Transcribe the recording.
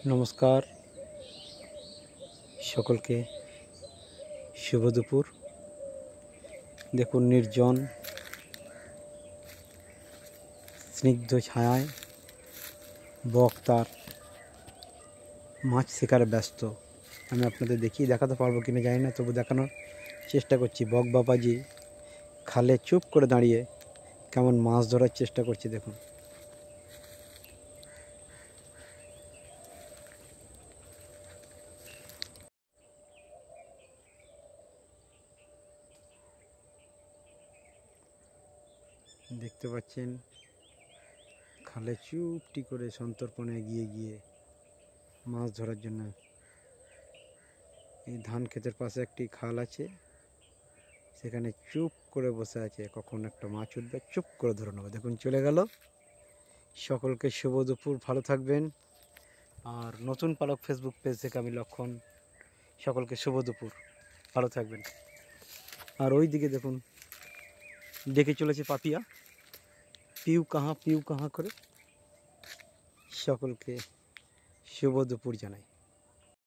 নমস্কার সকলকে, শুভ দুপুর। দেখুন নির্জন স্নিগ্ধ ছায়ায় বক তার মাছ শিকারে ব্যস্ত। আমি আপনাদের দেখাতে পারবো কিনা জানি না, তবু দেখানোর চেষ্টা করছি। বক বাবাজি খালে চুপ করে দাঁড়িয়ে কেমন মাছ ধরার চেষ্টা করছে দেখুন। দেখতে পাচ্ছেন খালে চুপটি করে সন্তর্পণে এগিয়ে গিয়ে মাছ ধরার জন্য। এই ধান ক্ষেতের পাশে একটি খাল আছে, সেখানে চুপ করে বসে আছে, কখন একটা মাছ উঠবে চুপ করে ধরে নেবে। দেখুন চলে গেল। সকলকে শুভ দুপুর, ভালো থাকবেন। আর নতুন পালক ফেসবুক পেজ থেকে আমি লক্ষণ, সকলকে শুভ দুপুর, ভালো থাকবেন। আর ওই দিকে দেখুন ডেকে চলেছে পাপিয়া, পিউ কাহা করে। সকলকে শুভ দুপুর জানাই।